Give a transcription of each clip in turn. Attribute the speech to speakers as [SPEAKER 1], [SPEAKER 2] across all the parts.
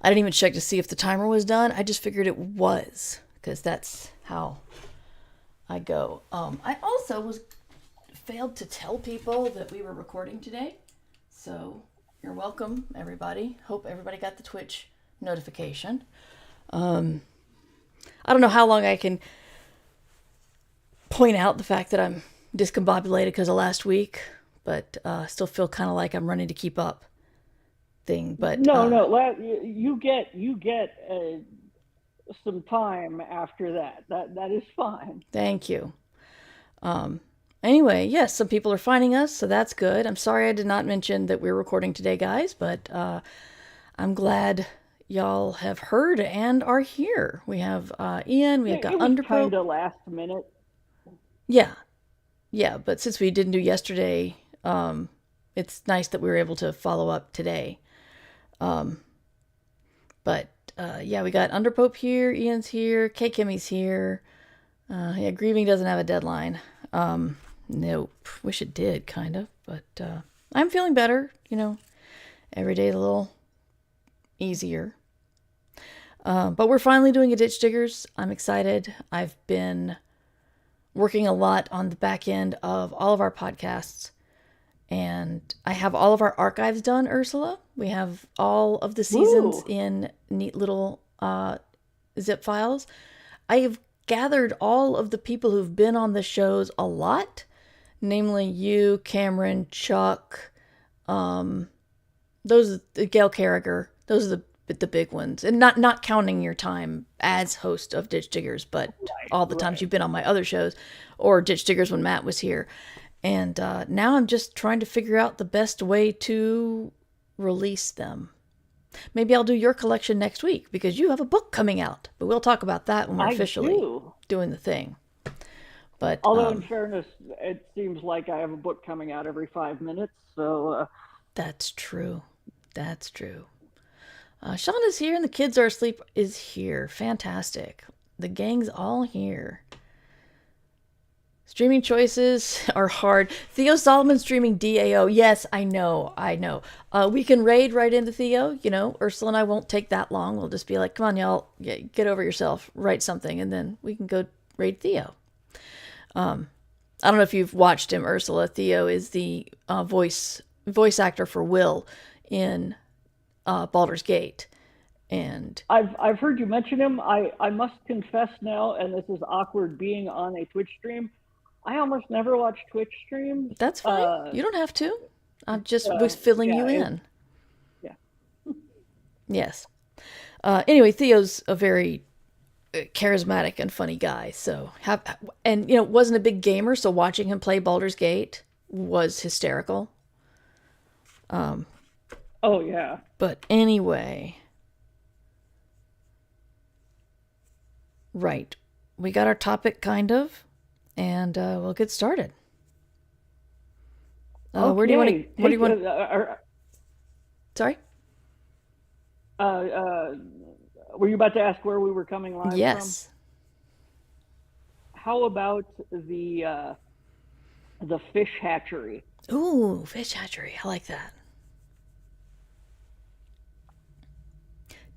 [SPEAKER 1] I didn't even check to see if the timer was done. I just figured it was, because that's how I go. I also failed to tell people that we were recording today. So you're welcome, everybody. Hope everybody got the Twitch notification. I don't know how long I can point out the fact that I'm discombobulated because of last week, but still feel kind of like I'm running to keep up thing. But
[SPEAKER 2] no, you get some time after that. That is fine.
[SPEAKER 1] thank you. Anyway, yes, some people are finding us, so that's good. I'm sorry I did not mention that we're recording today, guys, but I'm glad y'all have heard and are here. We have Ian, we have got
[SPEAKER 2] It was
[SPEAKER 1] Underpro.
[SPEAKER 2] kind of last minute.
[SPEAKER 1] Yeah, yeah, but since we didn't do yesterday, it's nice that we were able to follow up today. But yeah, we got Underpope here, Ian's here, K Kimmy's here. Yeah, grieving doesn't have a deadline. Nope. Wish it did, kind of. But I'm feeling better. Every day a little easier. But we're finally doing a Ditch Diggers. I'm excited. I've been working a lot on the back end of all of our podcasts. And I have all of our archives done, Ursula. We have all of the seasons
[SPEAKER 2] Woo!
[SPEAKER 1] in neat little zip files. I have gathered all of the people who've been on the shows a lot, namely you, Cameron, Chuck, those Gail Carriger. Those are the big ones, and not counting your time as host of Ditch Diggers, but all the times
[SPEAKER 2] Right.
[SPEAKER 1] you've been on my other shows, or Ditch Diggers when Matt was here. And now I'm just trying to figure out the best way to release them. Maybe I'll do your collection next week because you have a book coming out. But we'll talk about that when we're
[SPEAKER 2] I
[SPEAKER 1] officially
[SPEAKER 2] do.
[SPEAKER 1] doing the thing. But
[SPEAKER 2] Although, in fairness, it seems like I have a book coming out every 5 minutes. So,
[SPEAKER 1] that's true. That's true. Sean is here and the kids are asleep is here. Fantastic. The gang's all here. Streaming choices are hard. Theo Solomon streaming DAO. Yes, I know. We can raid right into Theo. Ursula and I won't take that long. We'll just be like, come on, y'all, get over yourself, write something, and then we can go raid Theo. I don't know if you've watched him, Ursula. Theo is the voice actor for Will in Baldur's Gate. And
[SPEAKER 2] I've heard you mention him. I must confess now, and this is awkward being on a Twitch stream. I almost never watch Twitch streams.
[SPEAKER 1] that's fine. You don't have to. I just was
[SPEAKER 2] So
[SPEAKER 1] filling
[SPEAKER 2] yeah,
[SPEAKER 1] you in.
[SPEAKER 2] yeah.
[SPEAKER 1] Yes. Anyway, Theo's a very charismatic and funny guy. So wasn't a big gamer, so watching him play Baldur's Gate was hysterical.
[SPEAKER 2] Oh yeah.
[SPEAKER 1] But anyway, right, we got our topic kind of, and we'll get started. Where do you want to?
[SPEAKER 2] Okay.
[SPEAKER 1] What do you
[SPEAKER 2] Take
[SPEAKER 1] want? Sorry.
[SPEAKER 2] uh, uh, were you about to ask where we were coming live from?
[SPEAKER 1] Yes.
[SPEAKER 2] How about the fish hatchery?
[SPEAKER 1] Ooh, fish hatchery. I like that.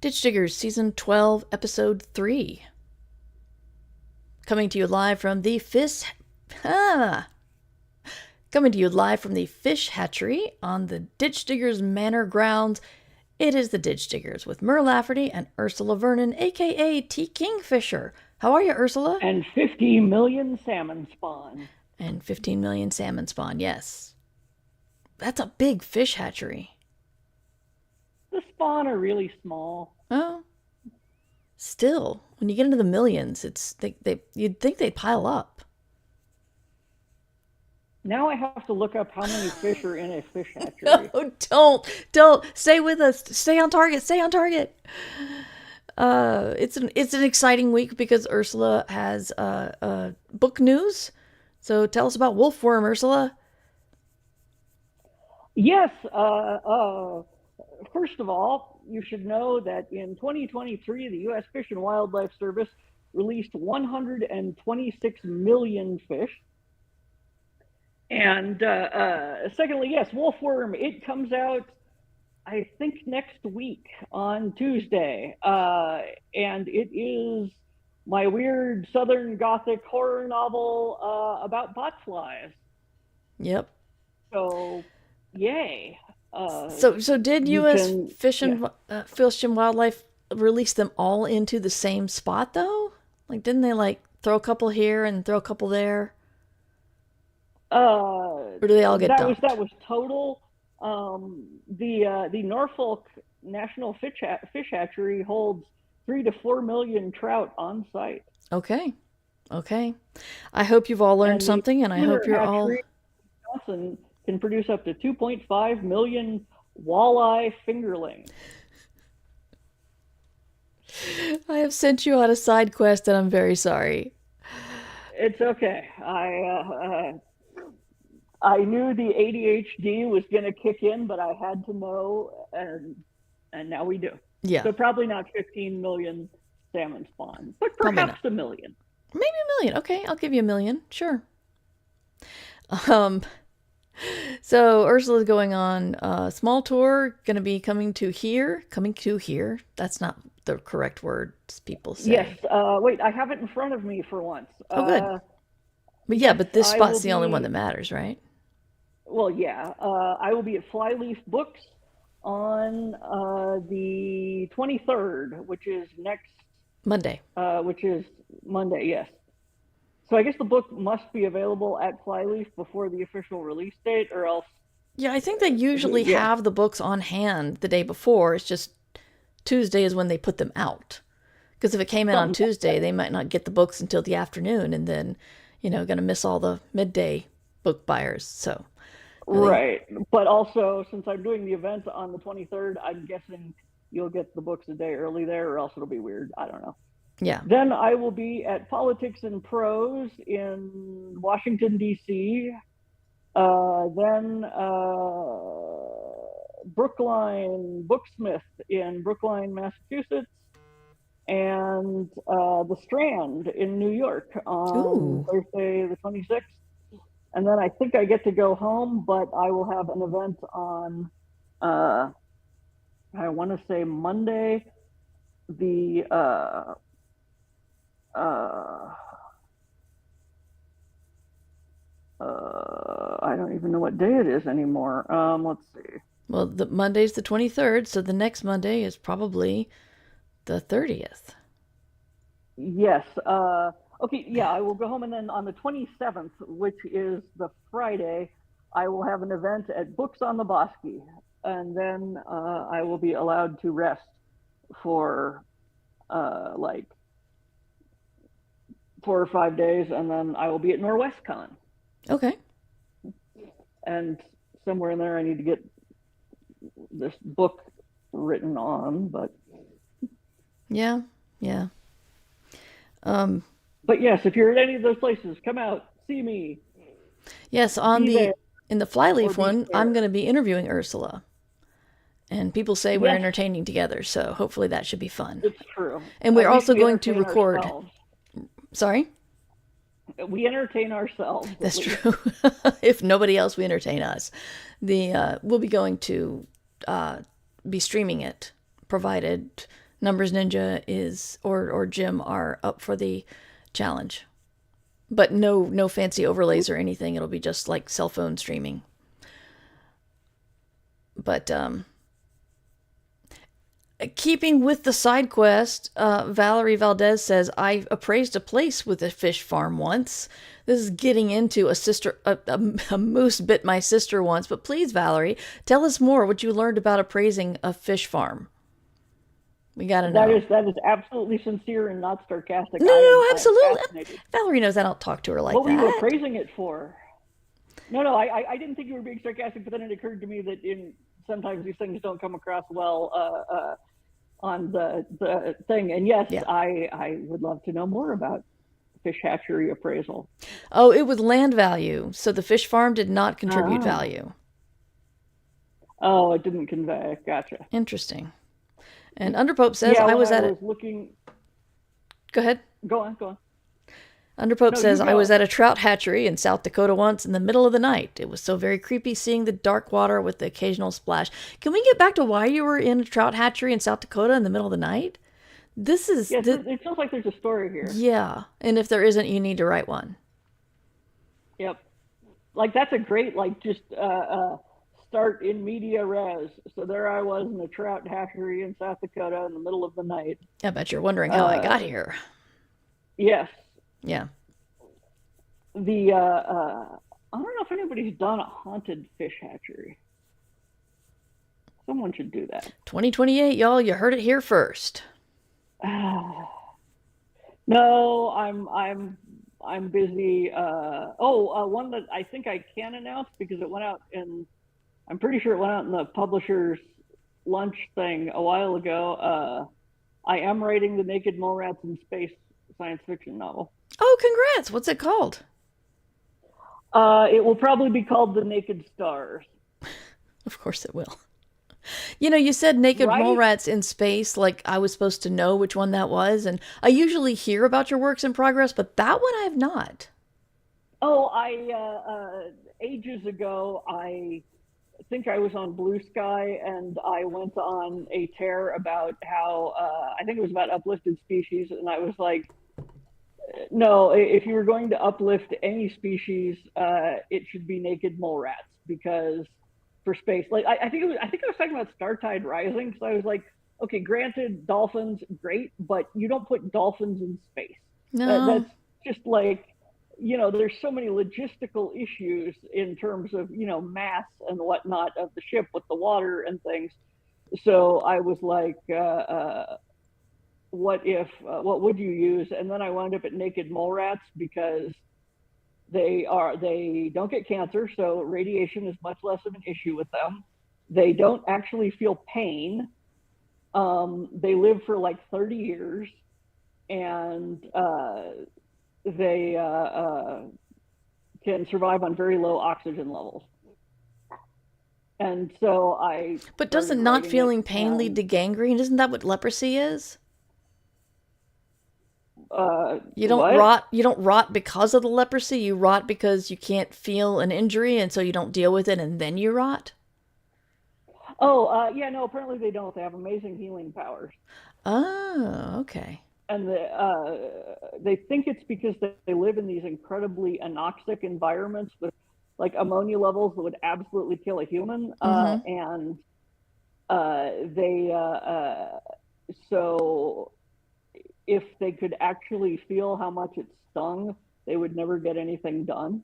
[SPEAKER 1] Ditch Diggers, Season 12, Episode 3. Coming to you live from the fish... Coming to you live from the fish hatchery on the Ditch Diggers Manor grounds. It is the Ditch Diggers with Mur Lafferty and Ursula Vernon, a.k.a. T. Kingfisher. How are you, Ursula?
[SPEAKER 2] And 50 million salmon spawn.
[SPEAKER 1] And 15 million salmon spawn, yes. That's a big fish hatchery.
[SPEAKER 2] The spawn are really small.
[SPEAKER 1] Oh, still, when you get into the millions, you'd think they'd pile up.
[SPEAKER 2] Now I have to look up how many fish are in a fish hatchery.
[SPEAKER 1] Oh, don't stay with us. Stay on target. Stay on target. It's an exciting week because Ursula has book news. So tell us about Wolfworm, Ursula.
[SPEAKER 2] Yes, first of all, you should know that in 2023, the U.S. Fish and Wildlife Service released 126 million fish. And secondly, yes, Wolfworm, it comes out, I think next week on Tuesday, and it is my weird Southern Gothic horror novel about botflies.
[SPEAKER 1] Yep.
[SPEAKER 2] So, yay!
[SPEAKER 1] So did
[SPEAKER 2] You
[SPEAKER 1] U.S.
[SPEAKER 2] can, yeah.
[SPEAKER 1] Fish and Wildlife release them all into the same spot though? Like, didn't they like throw a couple here and throw a couple there,
[SPEAKER 2] Uh,
[SPEAKER 1] or do they all get
[SPEAKER 2] that
[SPEAKER 1] dumped?
[SPEAKER 2] was total. The Norfolk National Fish Hatchery holds 3 to 4 million trout on site,
[SPEAKER 1] Okay, okay. I hope you've all learned
[SPEAKER 2] and the
[SPEAKER 1] something, and I hope
[SPEAKER 2] Schooner
[SPEAKER 1] you're all.
[SPEAKER 2] Hatchery in Wisconsin can produce up to 2.5 million walleye fingerlings.
[SPEAKER 1] I have sent you on a side quest, and I'm very sorry.
[SPEAKER 2] It's okay. I knew the ADHD was going to kick in, but I had to know, and now we do.
[SPEAKER 1] Yeah,
[SPEAKER 2] So probably not 15 million salmon spawn, but
[SPEAKER 1] probably
[SPEAKER 2] perhaps
[SPEAKER 1] not.
[SPEAKER 2] a million.
[SPEAKER 1] Maybe a million. Okay, I'll give you a million. Sure. Um, so Ursula's going on a small tour, going to be coming to here. Coming to here. That's not the correct words people
[SPEAKER 2] Yes.
[SPEAKER 1] say.
[SPEAKER 2] Wait, I have it in front of me for once.
[SPEAKER 1] Oh, good. But yeah,
[SPEAKER 2] Yes,
[SPEAKER 1] but this
[SPEAKER 2] I will
[SPEAKER 1] spot's the only one that
[SPEAKER 2] be.
[SPEAKER 1] matters, right?
[SPEAKER 2] Well, yeah. I will be at Flyleaf Books on the 23rd,
[SPEAKER 1] Monday.
[SPEAKER 2] which is Monday. Yes. So I guess the book must be available at Flyleaf before the official release date, or else,
[SPEAKER 1] Yeah, I think they usually
[SPEAKER 2] yeah,
[SPEAKER 1] have the books on hand the day before. It's just Tuesday is when they put them out. Because if it came in on
[SPEAKER 2] something like
[SPEAKER 1] Tuesday,
[SPEAKER 2] that.
[SPEAKER 1] they might not get the books until the afternoon, and then, going to miss all the midday book buyers. So, they,
[SPEAKER 2] Right. But also, since I'm doing the event on the 23rd, I'm guessing you'll get the books a day early there, or else it'll be weird. I don't know.
[SPEAKER 1] yeah.
[SPEAKER 2] Then I will be at Politics and Prose in Washington, D.C. Then Brookline Booksmith in Brookline, Massachusetts, and the Strand in New York on
[SPEAKER 1] Ooh.
[SPEAKER 2] Thursday the 26th. And then I think I get to go home, but I will have an event on, uh, I want to say Monday, the, uh, I don't even know what day it is anymore. Let's see.
[SPEAKER 1] Well, the Monday's the 23rd, so the next Monday is probably the 30th.
[SPEAKER 2] Yes. Okay. Yeah, I will go home, and then on the 27th, which is the Friday, I will have an event at Books on the Bosque, and then I will be allowed to rest for like 4 or 5 days, and then I will be at NorwestCon.
[SPEAKER 1] Okay.
[SPEAKER 2] And somewhere in there, I need to get this book written on,
[SPEAKER 1] Yeah. Yeah. Um,
[SPEAKER 2] but yes, if you're at any of those places, come out, see me,
[SPEAKER 1] yes,
[SPEAKER 2] be there
[SPEAKER 1] in the
[SPEAKER 2] or
[SPEAKER 1] Flyleaf
[SPEAKER 2] be
[SPEAKER 1] one, I'm
[SPEAKER 2] scared.
[SPEAKER 1] going to be interviewing Ursula. And people say we're
[SPEAKER 2] Yes,
[SPEAKER 1] entertaining together, so hopefully that should be fun.
[SPEAKER 2] it's true.
[SPEAKER 1] And we're
[SPEAKER 2] At least
[SPEAKER 1] also
[SPEAKER 2] we
[SPEAKER 1] going to
[SPEAKER 2] entertain
[SPEAKER 1] record.
[SPEAKER 2] ourselves.
[SPEAKER 1] Sorry?
[SPEAKER 2] We entertain ourselves at
[SPEAKER 1] That's
[SPEAKER 2] least.
[SPEAKER 1] true. If nobody else, we entertain us. We'll be going to be streaming it, provided Numbers Ninja is or Jim are up for the challenge. But no fancy overlays or anything. It'll be just like cell phone streaming. But keeping with the side quest, Valerie Valdez says, I appraised a place with a fish farm once. This is getting into a moose bit my sister once. But please, Valerie, tell us more what you learned about appraising a fish farm. We got to
[SPEAKER 2] That
[SPEAKER 1] know.
[SPEAKER 2] is that is absolutely sincere and not sarcastic.
[SPEAKER 1] No, no, no,
[SPEAKER 2] I am
[SPEAKER 1] absolutely.
[SPEAKER 2] fascinated.
[SPEAKER 1] Valerie knows I don't talk to her like
[SPEAKER 2] What were you
[SPEAKER 1] that.
[SPEAKER 2] appraising it for? No, no, I didn't think you were being sarcastic, but then it occurred to me that in sometimes these things don't come across well on the thing. And yes,
[SPEAKER 1] Yeah.
[SPEAKER 2] I would love to know more about fish hatchery appraisal.
[SPEAKER 1] Oh, it was land value. So the fish farm did not contribute
[SPEAKER 2] Ah,
[SPEAKER 1] value.
[SPEAKER 2] oh, it didn't convey. Gotcha.
[SPEAKER 1] Interesting. And Underpope says,
[SPEAKER 2] Yeah,
[SPEAKER 1] I
[SPEAKER 2] when
[SPEAKER 1] was
[SPEAKER 2] I
[SPEAKER 1] at
[SPEAKER 2] was
[SPEAKER 1] it.
[SPEAKER 2] looking,
[SPEAKER 1] Go ahead.
[SPEAKER 2] go on, go on.
[SPEAKER 1] Underpope
[SPEAKER 2] No, you
[SPEAKER 1] says, I was
[SPEAKER 2] go.
[SPEAKER 1] at a trout hatchery in South Dakota once in the middle of the night. It was so very creepy seeing the dark water with the occasional splash. Can we get back to why you were in a trout hatchery in South Dakota in the middle of the night? This is
[SPEAKER 2] Yes,
[SPEAKER 1] the
[SPEAKER 2] it sounds like there's a story here.
[SPEAKER 1] Yeah, and if there isn't, you need to write one.
[SPEAKER 2] Yep. Like that's a great like just start in media res. So there I was in a trout hatchery in South Dakota in the middle of the night.
[SPEAKER 1] I bet you're wondering how I
[SPEAKER 2] Uh,
[SPEAKER 1] got here.
[SPEAKER 2] yes,
[SPEAKER 1] Yeah.
[SPEAKER 2] the I don't know if anybody's done a haunted fish hatchery. Someone should do that.
[SPEAKER 1] 2028, y'all, you heard it here first.
[SPEAKER 2] No, I'm busy. One that I think I can announce because it went out in. I'm pretty sure it went out in the publisher's lunch thing a while ago. I am writing the Naked Mole Rats in Space science fiction novel.
[SPEAKER 1] Oh, congrats. What's it called?
[SPEAKER 2] It will probably be called The Naked Stars.
[SPEAKER 1] Of course it will. You know, you said naked mole
[SPEAKER 2] Right?
[SPEAKER 1] rats in space, like I was supposed to know which one that was. And I usually hear about your works in progress, but that one I have not.
[SPEAKER 2] Oh, ages ago, I think I was on Blue Sky and I went on a tear about how, I think it was about uplifted species. And I was like, no, if you were going to uplift any species, it should be naked mole rats because for space, like I think I was talking about Startide Rising because I was like, okay, granted, dolphins great, but you don't put dolphins in space.
[SPEAKER 1] No.
[SPEAKER 2] That's just like, there's so many logistical issues in terms of mass and whatnot of the ship with the water and things. So I was like, what would you use? And then I wound up at naked mole rats because they don't get cancer, so radiation is much less of an issue with them. They don't actually feel pain. They live for like 30 years, and they can survive on very low oxygen levels. And so I.
[SPEAKER 1] But doesn't not feeling pain lead to gangrene? Isn't that what leprosy is? You don't
[SPEAKER 2] what?
[SPEAKER 1] rot. You don't rot because of the leprosy. You rot because you can't feel an injury, and so you don't deal with it, and then you rot.
[SPEAKER 2] Oh, yeah, no. Apparently they don't. They have amazing healing powers,
[SPEAKER 1] Oh, okay.
[SPEAKER 2] and they think it's because they live in these incredibly anoxic environments with like ammonia levels that would absolutely kill a human, and they so if they could actually feel how much it stung, they would never get anything done.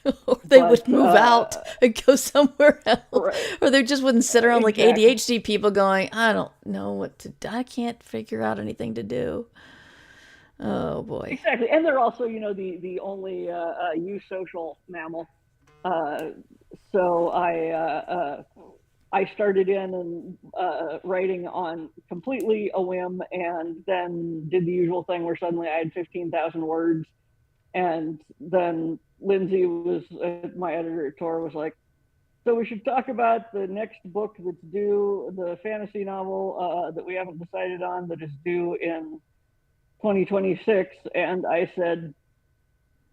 [SPEAKER 1] Or they
[SPEAKER 2] But
[SPEAKER 1] would move out and go somewhere else.
[SPEAKER 2] right,
[SPEAKER 1] Or they just wouldn't sit around like
[SPEAKER 2] exactly.
[SPEAKER 1] ADHD people going, I don't know what to do. I can't figure out anything to do. Oh, boy.
[SPEAKER 2] Exactly, and they're also, the only eusocial mammal. Uh, so I started in and writing on completely a whim, and then did the usual thing where suddenly I had 15,000 words, and then Lindsay was my editor at Tor was like, so we should talk about the next book that's due, the fantasy novel that we haven't decided on that is due in 2026. And I said,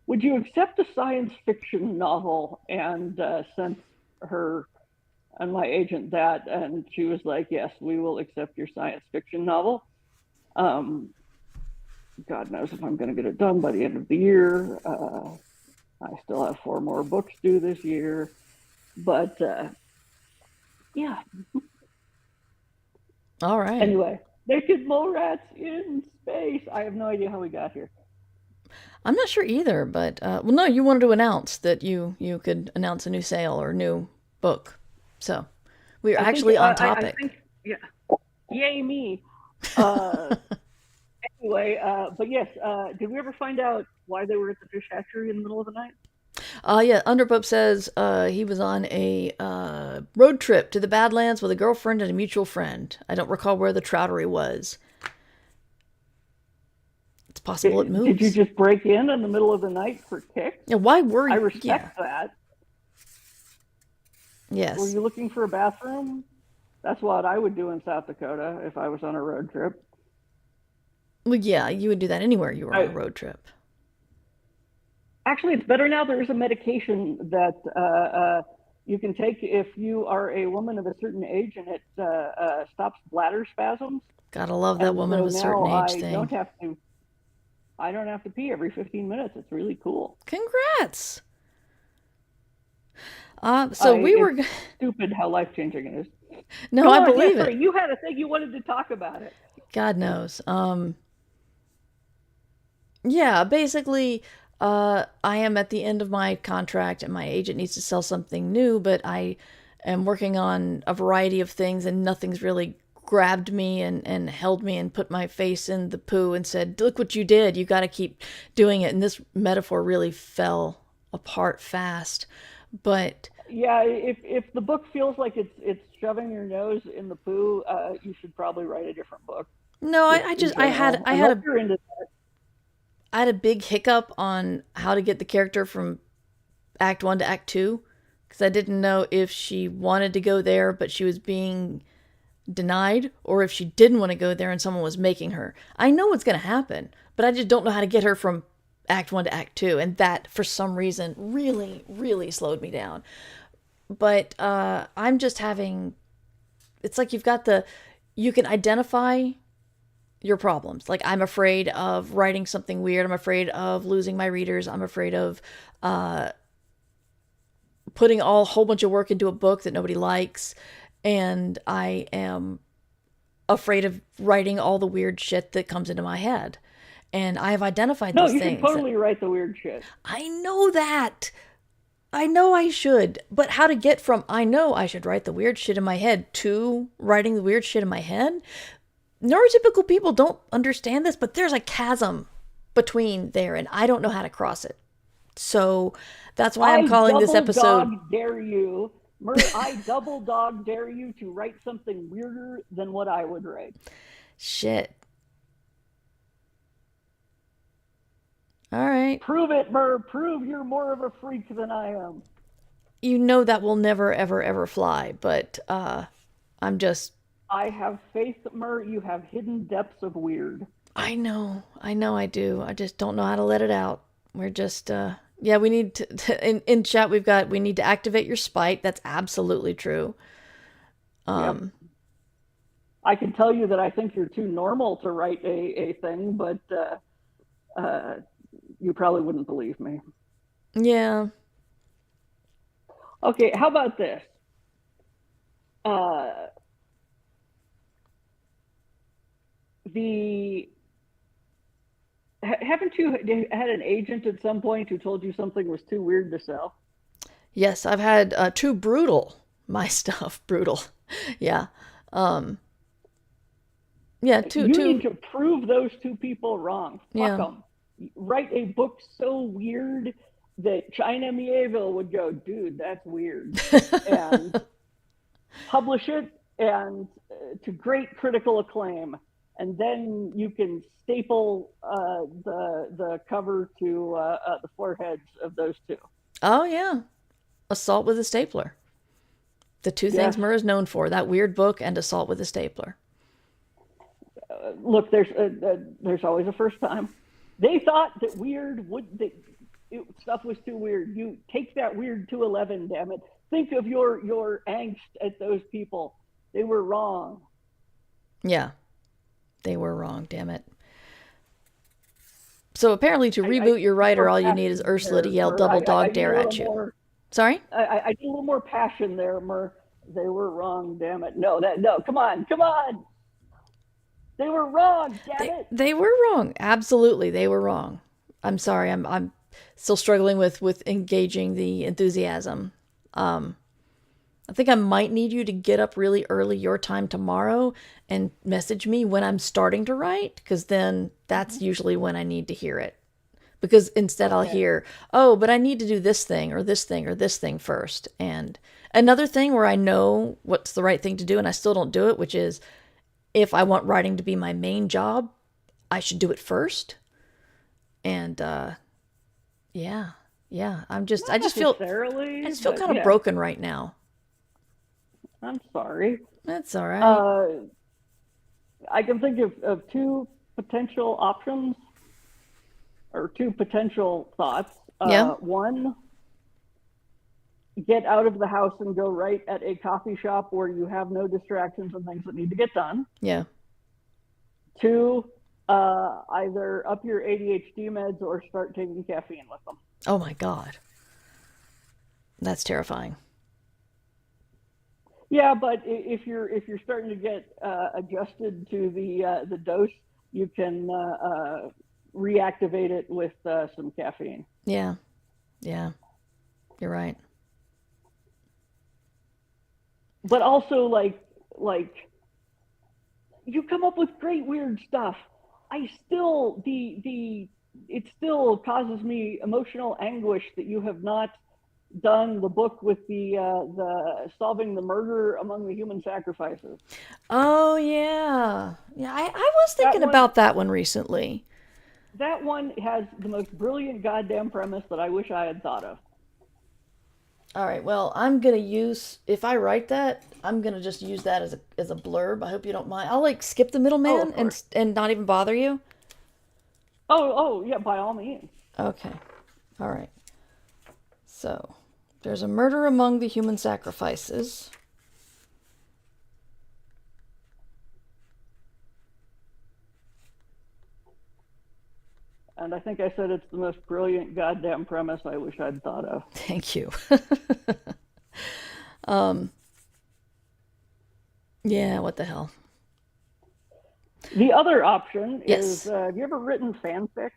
[SPEAKER 2] would you accept a science fiction novel? And sent her and my agent that, and she was like, yes, we will accept your science fiction novel. God knows if I'm going to get it done by the end of the year. I still have 4 more books due this year, but yeah.
[SPEAKER 1] All right.
[SPEAKER 2] Anyway, naked mole rats in space. I have no idea how we got here.
[SPEAKER 1] I'm not sure either, but, well, no, you wanted to announce that you could announce a new sale or a new book. So we're actually on topic.
[SPEAKER 2] I think, yeah. Yay me. Anyway, but yes, did we ever find out why they were at the fish hatchery in the middle of the night?
[SPEAKER 1] Yeah, Underpope says he was on a road trip to the Badlands with a girlfriend and a mutual friend. I don't recall where the troutery was. It's possible it moves.
[SPEAKER 2] Did you just break in the middle of the night for kicks?
[SPEAKER 1] Yeah, why were you?
[SPEAKER 2] I respect that.
[SPEAKER 1] Yes.
[SPEAKER 2] Were you looking for a bathroom? That's what I would do in South Dakota if I was on a road trip.
[SPEAKER 1] Well, yeah, you would do that anywhere you were on a road trip.
[SPEAKER 2] Actually, it's better now. There is a medication that you can take if you are a woman of a certain age, and it stops bladder spasms.
[SPEAKER 1] Gotta love that
[SPEAKER 2] And
[SPEAKER 1] woman of
[SPEAKER 2] so
[SPEAKER 1] a certain
[SPEAKER 2] now
[SPEAKER 1] age thing.
[SPEAKER 2] I don't have to pee every 15 minutes. It's really cool.
[SPEAKER 1] Congrats. So
[SPEAKER 2] I
[SPEAKER 1] we
[SPEAKER 2] It's
[SPEAKER 1] were.
[SPEAKER 2] stupid how life changing it is.
[SPEAKER 1] No,
[SPEAKER 2] Go
[SPEAKER 1] I
[SPEAKER 2] on. Yeah,
[SPEAKER 1] believe it.
[SPEAKER 2] sorry. You had a thing you wanted to talk about it.
[SPEAKER 1] God knows. Yeah, basically, I am at the end of my contract and my agent needs to sell something new, but I am working on a variety of things and nothing's really grabbed me and held me and put my face in the poo and said, look what you did. You got to keep doing it. And this metaphor really fell apart fast. But
[SPEAKER 2] Yeah, if the book feels like it's shoving your nose in the poo, you should probably write a different book.
[SPEAKER 1] no,
[SPEAKER 2] Just
[SPEAKER 1] I
[SPEAKER 2] in
[SPEAKER 1] just, I had,
[SPEAKER 2] general,
[SPEAKER 1] I had
[SPEAKER 2] unless
[SPEAKER 1] a,
[SPEAKER 2] you're into.
[SPEAKER 1] I had a big hiccup on how to get the character from Act 1 to Act 2 because I didn't know if she wanted to go there, but she was being denied, or if she didn't want to go there and someone was making her. I know what's going to happen, but I just don't know how to get her from Act 1 to Act 2. And that, for some reason, really, really slowed me down. But I'm just having. It's like you can identify your problems. Like, I'm afraid of writing something weird. I'm afraid of losing my readers. I'm afraid of putting a whole bunch of work into a book that nobody likes. And I am afraid of writing all the weird shit that comes into my head. And I have identified
[SPEAKER 2] No,
[SPEAKER 1] these
[SPEAKER 2] you should
[SPEAKER 1] things.
[SPEAKER 2] totally write the weird shit.
[SPEAKER 1] I know that. I know I should. But how to get from I know I should write the weird shit in my head to writing the weird shit in my head? Neurotypical people don't understand this, but there's a chasm between there, and I don't know how to cross it. So that's why I'm
[SPEAKER 2] I
[SPEAKER 1] calling this
[SPEAKER 2] double
[SPEAKER 1] episode.
[SPEAKER 2] dog dare you, I double dog dare you to write something weirder than what I would write.
[SPEAKER 1] Shit. All right.
[SPEAKER 2] Prove it, Mur. Prove you're more of a freak than I am.
[SPEAKER 1] You know that will never, ever, ever fly, but I'm just.
[SPEAKER 2] I have faith, Mur. You have hidden depths of weird.
[SPEAKER 1] I know I do. I just don't know how to let it out. We're just, yeah, we need in chat, we need to activate your spite. That's absolutely true.
[SPEAKER 2] Yep. I can tell you that I think you're too normal to write a thing, but you probably wouldn't believe me.
[SPEAKER 1] Yeah.
[SPEAKER 2] Okay, how about this? The Haven't you had an agent at some point who told you something was too weird to sell?
[SPEAKER 1] Yes, I've had too brutal. My stuff, brutal. Yeah. Um, yeah,
[SPEAKER 2] You need to prove those two people wrong. Fuck
[SPEAKER 1] yeah.
[SPEAKER 2] them. Write a book so weird that China Mieville would go, dude, that's weird, and publish it, and to great critical acclaim. And then you can staple the cover to the foreheads of those two.
[SPEAKER 1] Oh, yeah. Assault with a Stapler. The two things
[SPEAKER 2] Yes.
[SPEAKER 1] Murr is known for, that weird book and Assault with a Stapler.
[SPEAKER 2] Look, there's always a first time. They thought that stuff was too weird. You take that weird to 11, damn it. Think of your angst at those people. They were wrong.
[SPEAKER 1] Yeah. They were wrong, damn it. So apparently to reboot your writer, all you need is Ursula to yell double dog dare at you. Sorry?
[SPEAKER 2] I need a little more passion there, Mur. They were wrong, damn it. No, come on. They were wrong, damn it.
[SPEAKER 1] They were wrong. Absolutely, they were wrong. I'm sorry. I'm still struggling with engaging the enthusiasm. I think I might need you to get up really early your time tomorrow and message me when I'm starting to write, because then that's usually when I need to hear it. Because instead I'll hear, oh, but I need to do this thing or this thing or this thing first. And another thing where I know what's the right thing to do and I still don't do it, which is if I want writing to be my main job, I should do it first. And yeah. I just feel kind of broken right now.
[SPEAKER 2] I'm sorry.
[SPEAKER 1] That's all right.
[SPEAKER 2] I can think of two potential options or two potential thoughts.
[SPEAKER 1] Yeah.
[SPEAKER 2] One, get out of the house and go right at a coffee shop where you have no distractions and things that need to get done.
[SPEAKER 1] Yeah.
[SPEAKER 2] Two, either up your ADHD meds or start taking caffeine with them.
[SPEAKER 1] Oh my God. That's terrifying.
[SPEAKER 2] Yeah, but if you're starting to get adjusted to the dose, you can reactivate it with some caffeine.
[SPEAKER 1] Yeah. Yeah. You're right.
[SPEAKER 2] But also, like you come up with great weird stuff. I still the it still causes me emotional anguish that you have not done the book with the solving the murder among the human sacrifices.
[SPEAKER 1] Oh yeah. Yeah, I was
[SPEAKER 2] That
[SPEAKER 1] thinking
[SPEAKER 2] one
[SPEAKER 1] about that one recently.
[SPEAKER 2] that one has the most brilliant goddamn premise that I wish I had thought of.
[SPEAKER 1] All right. Well, I'm gonna use if I write that, I'm gonna just use that as a blurb. I hope you don't mind. I'll like skip the
[SPEAKER 2] Oh,
[SPEAKER 1] middleman
[SPEAKER 2] of course.
[SPEAKER 1] and not even bother you.
[SPEAKER 2] Oh, yeah, by all means.
[SPEAKER 1] Okay. All right. So, there's a murder among the human sacrifices.
[SPEAKER 2] And I think I said it's the most brilliant goddamn premise I wish I'd thought of.
[SPEAKER 1] Thank you. Yeah, what the hell?
[SPEAKER 2] The other option is,
[SPEAKER 1] Yes.
[SPEAKER 2] have you ever written fanfic?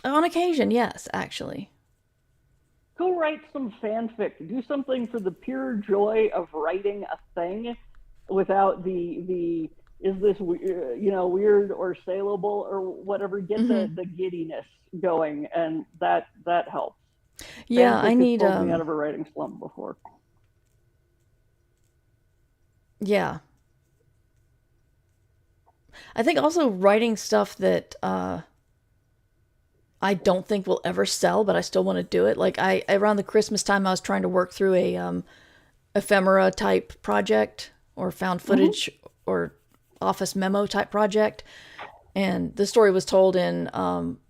[SPEAKER 1] On occasion, yes, actually.
[SPEAKER 2] Go write some fanfic. Do something for the pure joy of writing a thing without the is this weird or saleable or whatever. Get
[SPEAKER 1] Hmm.
[SPEAKER 2] the giddiness going, and that helps.
[SPEAKER 1] Yeah, I
[SPEAKER 2] Fanfic has
[SPEAKER 1] need
[SPEAKER 2] pulled me out of a writing slump before.
[SPEAKER 1] yeah. I think also writing stuff that I don't think will ever sell, but I still want to do it. Like I around the Christmas time I was trying to work through a ephemera type project or found
[SPEAKER 2] Mm-hmm.
[SPEAKER 1] footage or office memo type project. And the story was told in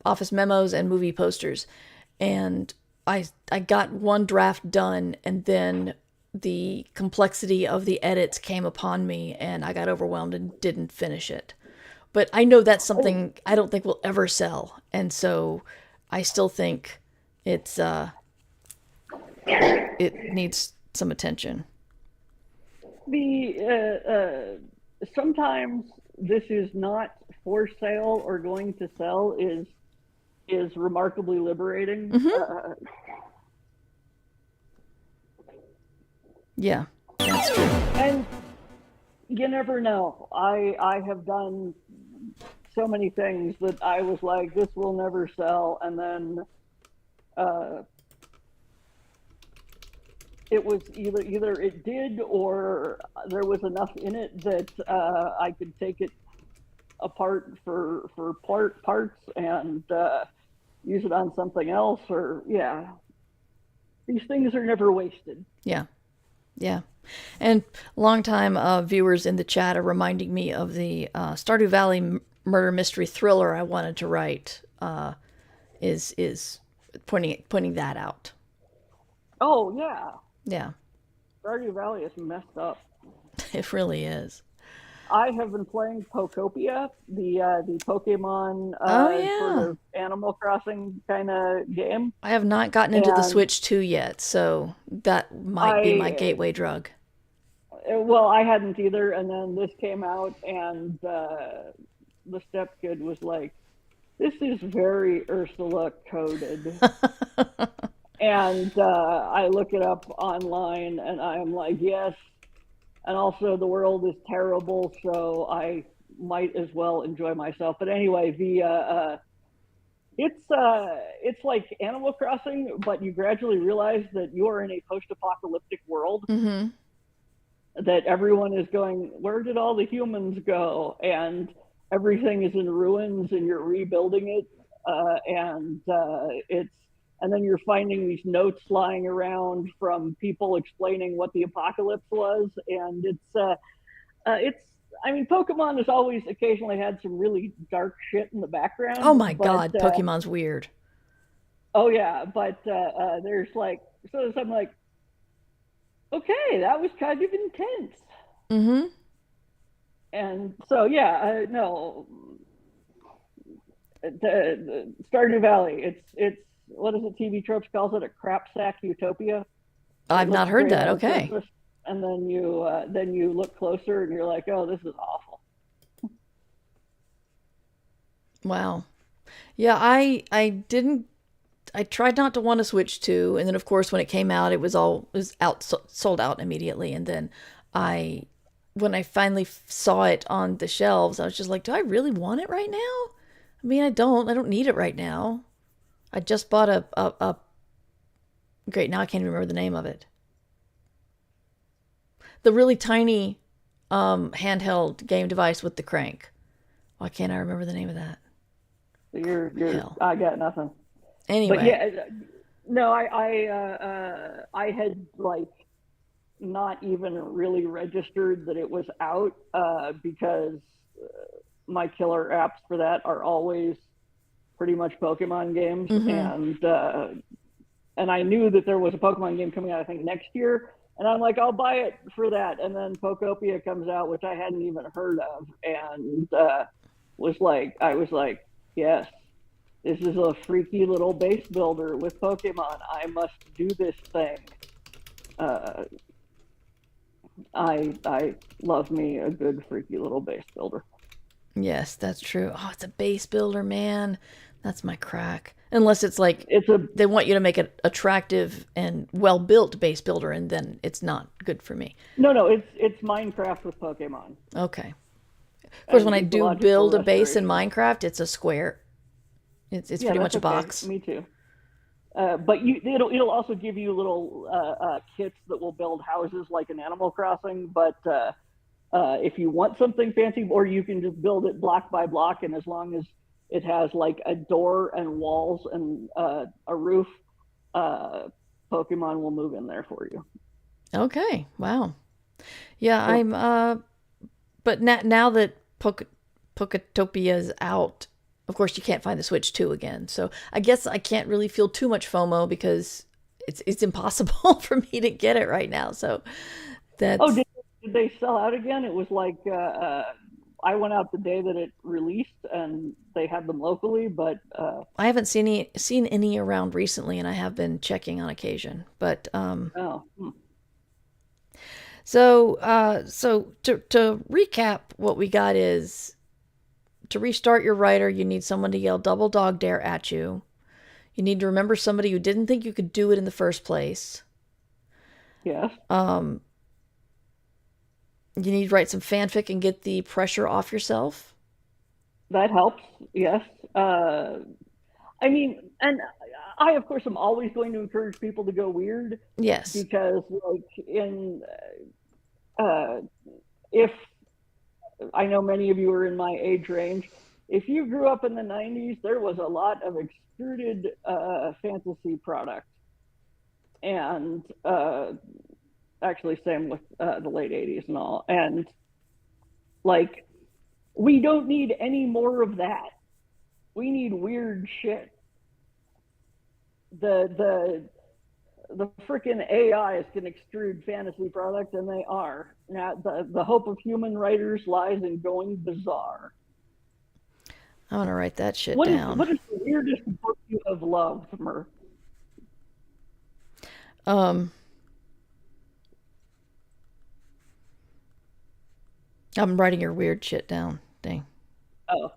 [SPEAKER 1] office memos and movie posters. And I got one draft done, and then the complexity of the edits came upon me, and I got overwhelmed and didn't finish it. But I know that's
[SPEAKER 2] Oh,
[SPEAKER 1] something I don't think will ever sell, and so I still think it's it needs some attention.
[SPEAKER 2] the sometimes this is not for sale or going to sell is remarkably liberating.
[SPEAKER 1] Hmm. Yeah, that's true.
[SPEAKER 2] And you never know. I have done so many things that I was like, this will never sell, and then uh, it was either it did or there was enough in it that I could take it apart for parts and use it on something else. Or yeah, these things are never wasted.
[SPEAKER 1] Yeah, yeah. And longtime viewers in the chat are reminding me of the Stardew Valley murder mystery thriller I wanted to write. Is pointing that out.
[SPEAKER 2] Oh yeah,
[SPEAKER 1] Yeah,
[SPEAKER 2] Stardew Valley is messed up.
[SPEAKER 1] it really is.
[SPEAKER 2] I have been playing Pokopia, the Pokemon
[SPEAKER 1] Oh
[SPEAKER 2] sort
[SPEAKER 1] yeah,
[SPEAKER 2] of Animal Crossing kind of game,
[SPEAKER 1] I have not gotten into the
[SPEAKER 2] and
[SPEAKER 1] Switch 2 yet, so that might be my
[SPEAKER 2] I
[SPEAKER 1] gateway drug.
[SPEAKER 2] well, I hadn't either, and then this came out, and the stepkid was like, "This is very Ursula coded," and I look it up online, and I'm like, "Yes." And also, the world is terrible, so I might as well enjoy myself. But anyway, the it's like Animal Crossing, but you gradually realize that you are in a post-apocalyptic world.
[SPEAKER 1] Mm-hmm.
[SPEAKER 2] That everyone is going, where did all the humans go? And everything is in ruins, and you're rebuilding it. And then you're finding these notes lying around from people explaining what the apocalypse was, and it's. I mean, Pokemon has always occasionally had some really dark shit in the
[SPEAKER 1] Oh
[SPEAKER 2] background,
[SPEAKER 1] my
[SPEAKER 2] but
[SPEAKER 1] God, Pokemon's weird.
[SPEAKER 2] Oh yeah, but there's like so I'm like, okay, that was kind of intense.
[SPEAKER 1] Mm-hmm.
[SPEAKER 2] And so yeah, no, the Stardew Valley. It's what is it? TV Tropes calls it a crap sack utopia. It
[SPEAKER 1] I've not
[SPEAKER 2] looks
[SPEAKER 1] heard
[SPEAKER 2] great
[SPEAKER 1] that.
[SPEAKER 2] on the
[SPEAKER 1] Okay.
[SPEAKER 2] surface, and then you look closer and you're like, oh, this is awful.
[SPEAKER 1] Wow. Yeah, I didn't. I tried not to want to switch to, and then of course when it came out, it was out sold out immediately, and then I when I finally saw it on the shelves, I was just like, do I really want it right now? I mean, I don't. I don't need it right now. I just bought a great. Now I can't even remember the name of it. The really tiny handheld game device with the crank. Why can't I remember the name of that?
[SPEAKER 2] You're
[SPEAKER 1] Hell.
[SPEAKER 2] I got nothing. But
[SPEAKER 1] Anyway.
[SPEAKER 2] yeah, no, I had like not even really registered that it was out because my killer apps for that are always pretty much Pokemon games,
[SPEAKER 1] Mm-hmm.
[SPEAKER 2] and I knew that there was a Pokemon game coming out I think next year, and I'm like I'll buy it for that, and then Pokopia comes out, which I hadn't even heard of, and I was like, yes, this is a freaky little base builder with Pokemon. I must do this thing. Uh, I love me a good freaky little base builder.
[SPEAKER 1] Yes, that's true. Oh, it's a base builder, man. That's my crack. Unless it's like
[SPEAKER 2] It's a
[SPEAKER 1] they want you to make an attractive and well built base builder, and then it's not good for me.
[SPEAKER 2] no, it's Minecraft with Pokemon
[SPEAKER 1] Okay. Of course, when
[SPEAKER 2] and
[SPEAKER 1] I do
[SPEAKER 2] ecological
[SPEAKER 1] build a base in
[SPEAKER 2] restoration.
[SPEAKER 1] Minecraft, it's a square. It's
[SPEAKER 2] Yeah,
[SPEAKER 1] pretty much
[SPEAKER 2] that's
[SPEAKER 1] a
[SPEAKER 2] okay.
[SPEAKER 1] box.
[SPEAKER 2] Me too. But it'll also give you little kits that will build houses like an Animal Crossing. But if you want something fancy, or you can just build it block by block, and as long as it has like a door and walls and a roof, uh, Pokemon will move in there for you.
[SPEAKER 1] Okay. Wow. Yeah,
[SPEAKER 2] Yep.
[SPEAKER 1] I'm but now that Poketopia is out, of course you can't find the Switch 2 again. So I guess I can't really feel too much FOMO because it's impossible for me to get it right now. So
[SPEAKER 2] Oh,
[SPEAKER 1] that's
[SPEAKER 2] did they sell out again? It was like I went out the day that it released, and they had them locally. But
[SPEAKER 1] I haven't seen any around recently, and I have been checking on occasion. But
[SPEAKER 2] oh,
[SPEAKER 1] so to recap, what we got is to restart your writer, you need someone to yell double dog dare at you. You need to remember somebody who didn't think you could do it in the first place.
[SPEAKER 2] yes,
[SPEAKER 1] Um, you need to write some fanfic and get the pressure off yourself.
[SPEAKER 2] that helps. Yes, I mean, and I of course am always going to encourage people to go weird
[SPEAKER 1] Yes.
[SPEAKER 2] because, like, in uh, if I know many of you are in my age range, if you grew up in the '90s, there was a lot of extruded fantasy product, and actually same with the late '80s and all, and like we don't need any more of that. We need weird shit. The freaking AIs can extrude fantasy product, and they are. Now, the hope of human writers lies in going bizarre.
[SPEAKER 1] I'm going to write that shit down.
[SPEAKER 2] What is the weirdest book you have loved, Murph?
[SPEAKER 1] Um, I'm writing your weird shit down. Dang.
[SPEAKER 2] Oh,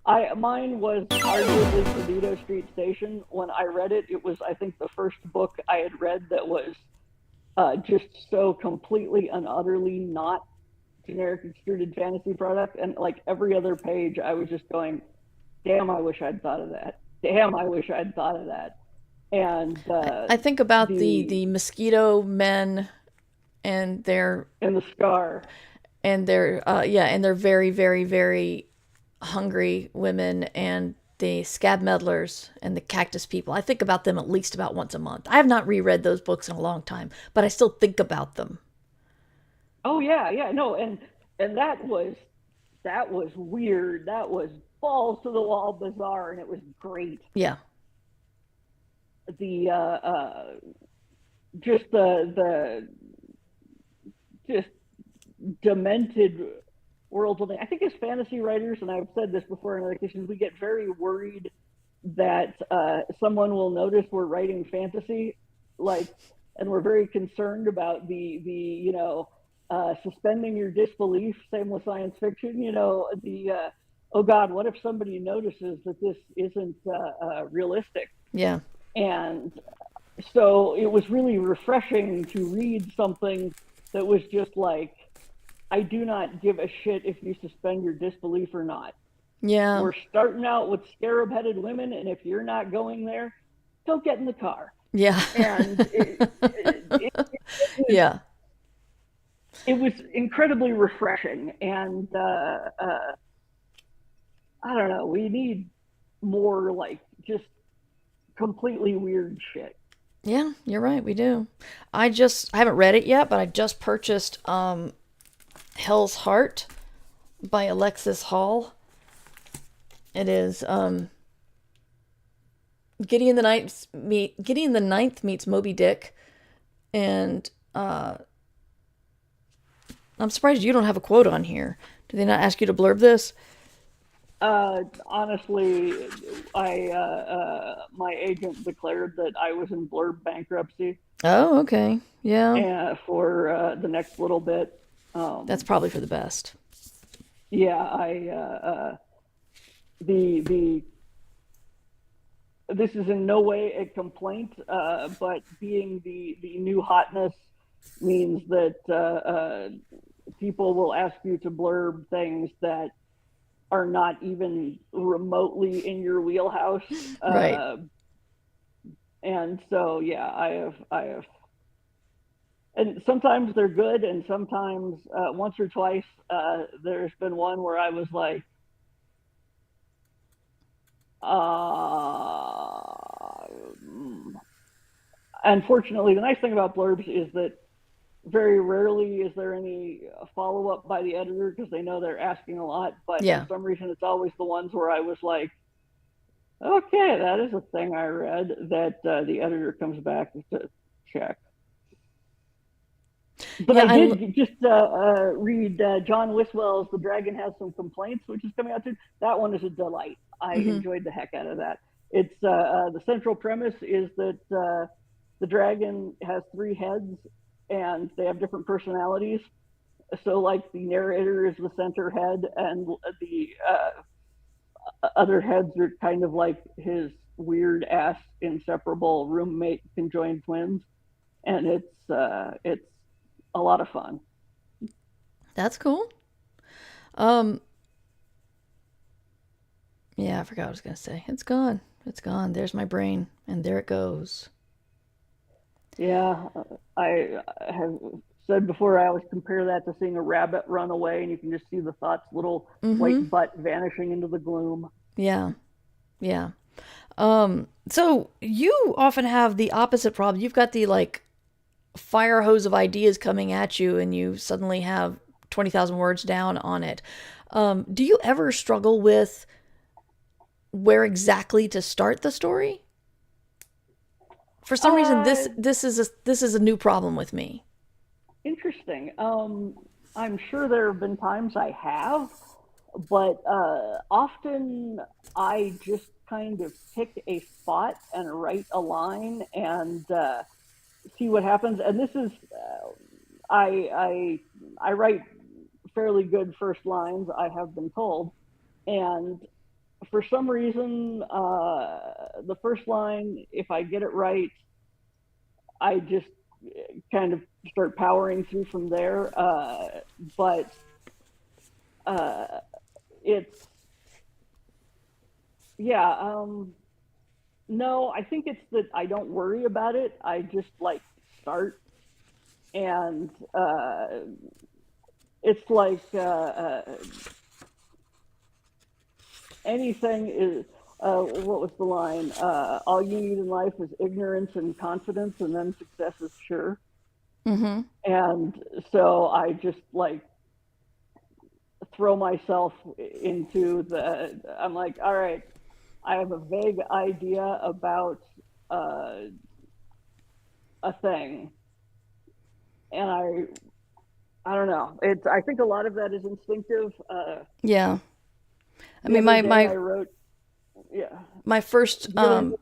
[SPEAKER 2] I mine was arguably Perdido Street Station. When I read it, it was I think the first book I had read that was just so completely and utterly not generic extruded fantasy product. And like every other page, I was just going, "Damn, I wish I'd thought of that. Damn, I wish I'd thought of that." And
[SPEAKER 1] I think about
[SPEAKER 2] the
[SPEAKER 1] the mosquito men and their
[SPEAKER 2] and the scar.
[SPEAKER 1] and their very very hungry women and the scab meddlers and the cactus people. I think about them at least about once a month. I have not reread those books in a long time, but I still think about them.
[SPEAKER 2] Oh yeah, yeah, no, and that was weird. That was balls to the wall bizarre, and it was great.
[SPEAKER 1] Yeah.
[SPEAKER 2] the just the just demented world building. I think as fantasy writers, and I've said this before in other occasions, we get very worried that someone will notice we're writing fantasy, like, and we're very concerned about the suspending your disbelief. Same with science fiction. The oh God, what if somebody notices that this isn't realistic?
[SPEAKER 1] Yeah.
[SPEAKER 2] And so it was really refreshing to read something that was just like, I do not give a shit if you suspend your disbelief or not.
[SPEAKER 1] Yeah.
[SPEAKER 2] We're starting out with scarab headed women, and if you're not going there, don't get in the car.
[SPEAKER 1] Yeah.
[SPEAKER 2] And was,
[SPEAKER 1] Yeah.
[SPEAKER 2] it was incredibly refreshing. And I don't know, we need more like just completely weird shit.
[SPEAKER 1] Yeah, you're right, we do. I haven't read it yet, but I just purchased Hell's Heart by Alexis Hall. It is Gideon the Ninth meets Moby Dick, and I'm surprised you don't have a quote on here. Do they not ask you to blurb this?
[SPEAKER 2] Honestly, I my agent declared that I was in blurb bankruptcy
[SPEAKER 1] Oh, okay. Yeah,
[SPEAKER 2] for the next little bit.
[SPEAKER 1] that's
[SPEAKER 2] Um,
[SPEAKER 1] probably for the best.
[SPEAKER 2] yeah, I the this is in no way a complaint, but being the new hotness means that people will ask you to blurb things that are not even remotely in your wheelhouse.
[SPEAKER 1] Right.
[SPEAKER 2] And so, yeah, I have, and sometimes they're good, and sometimes once or twice there's been one where I was like, uh, unfortunately, the nice thing about blurbs is that very rarely is there any follow up by the editor because they know they're asking a lot. But for
[SPEAKER 1] Yeah.
[SPEAKER 2] some reason, it's always the ones where I was like, okay, that is a thing I read that the editor comes back to check. But
[SPEAKER 1] Yeah,
[SPEAKER 2] I did just read John Wiswell's The Dragon Has Some Complaints, which is coming out soon. That one is a delight. I
[SPEAKER 1] mhm.
[SPEAKER 2] enjoyed the heck out of that. It's the central premise is that the dragon has three heads and they have different personalities. So, like, the narrator is the center head, and the other heads are kind of like his weird ass inseparable roommate conjoined twins, and it's a lot of fun.
[SPEAKER 1] That's cool. Um yeah, I forgot what I was going to say. It's gone. It's gone. There's my brain and there it goes.
[SPEAKER 2] Yeah, I have said before I always compare that to seeing a rabbit run away, and you can just see the thought's little white
[SPEAKER 1] Mhm.
[SPEAKER 2] butt vanishing into the gloom.
[SPEAKER 1] Yeah. Yeah. So you often have the opposite problem. You've got the like fire hose of ideas coming at you and you suddenly have 20,000 words down on it. Do you ever struggle with where exactly to start the story? For some reason
[SPEAKER 2] Uh,
[SPEAKER 1] this is a new problem with me.
[SPEAKER 2] Interesting. I'm sure there have been times I have, but often I just kind of pick a spot and write a line and see what happens. And this is I write fairly good first lines, I have been told, and for some reason, the first line, if I get it right, I just kind of start powering through from there. But uh, it's yeah. No, I think it's that I don't worry about it. I just like start, and it's like anything is. What was the line? All you need in life is ignorance and confidence, and then success is sure.
[SPEAKER 1] Mhm.
[SPEAKER 2] And so I just like throw myself into the. I'm like, all right, I have a vague idea about uh, a thing, and I don't know. It's I think a lot of that is instinctive.
[SPEAKER 1] Yeah. I
[SPEAKER 2] The
[SPEAKER 1] mean,
[SPEAKER 2] other
[SPEAKER 1] my
[SPEAKER 2] day
[SPEAKER 1] my
[SPEAKER 2] I wrote, yeah.
[SPEAKER 1] my first
[SPEAKER 2] The other day,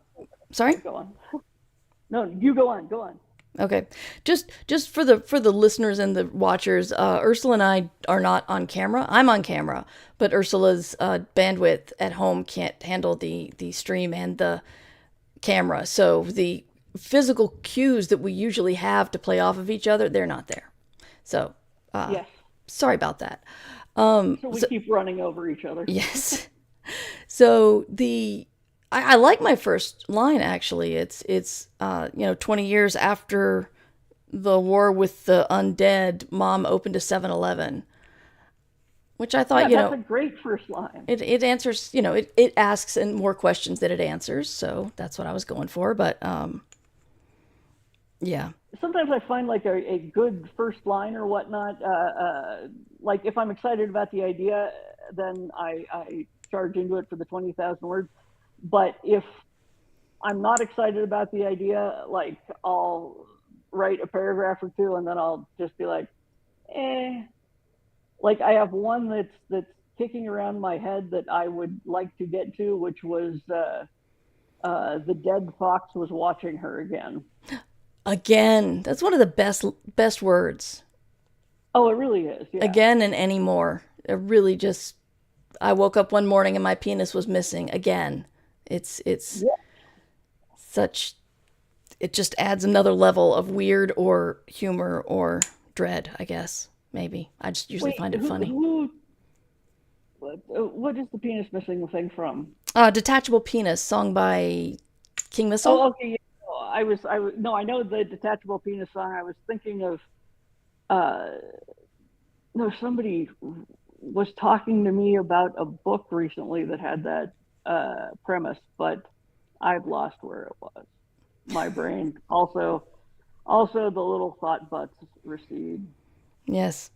[SPEAKER 1] sorry.
[SPEAKER 2] go on. No, you go on. Go on.
[SPEAKER 1] Okay. Just for the listeners and the watchers, Ursula and I are not on camera. I'm on camera, but Ursula's bandwidth at home can't handle the stream and the camera. So the physical cues that we usually have to play off of each other, they're not there. So,
[SPEAKER 2] Yes.
[SPEAKER 1] sorry about that.
[SPEAKER 2] So we
[SPEAKER 1] So
[SPEAKER 2] keep running over each other.
[SPEAKER 1] yes. So I like my first line actually. It's 20 years after the war with the undead, Mom opened a 7-Eleven, which I thought,
[SPEAKER 2] Yeah, that's a great first line.
[SPEAKER 1] it answers, it asks and more questions than it answers. So that's what I was going for. But yeah.
[SPEAKER 2] Sometimes I find like a good first line or whatnot. Like if I'm excited about the idea, then I charge into it for the 20,000 words. But if I'm not excited about the idea, like I'll write a paragraph or two and then I'll just be like, eh. Like I have one that's kicking around my head that I would like to get to, which was the dead fox was watching her again.
[SPEAKER 1] Again, that's one of the best words.
[SPEAKER 2] Oh, it really is. Yeah.
[SPEAKER 1] Again and anymore. It really just I woke up one morning and my penis was missing again. It's
[SPEAKER 2] Yeah.
[SPEAKER 1] such it just adds another level of weird or humor or dread, I guess. Maybe. I just usually
[SPEAKER 2] Wait,
[SPEAKER 1] find it funny.
[SPEAKER 2] what is the penis missing thing from?
[SPEAKER 1] Detachable Penis, sung by King Missile.
[SPEAKER 2] Oh, okay. Yeah. No, no, I know the detachable penis song. I was thinking of, uh, no, somebody was talking to me about a book recently that had that premise, but I've lost where it was. My brain also the little thought butts recede.
[SPEAKER 1] Yes.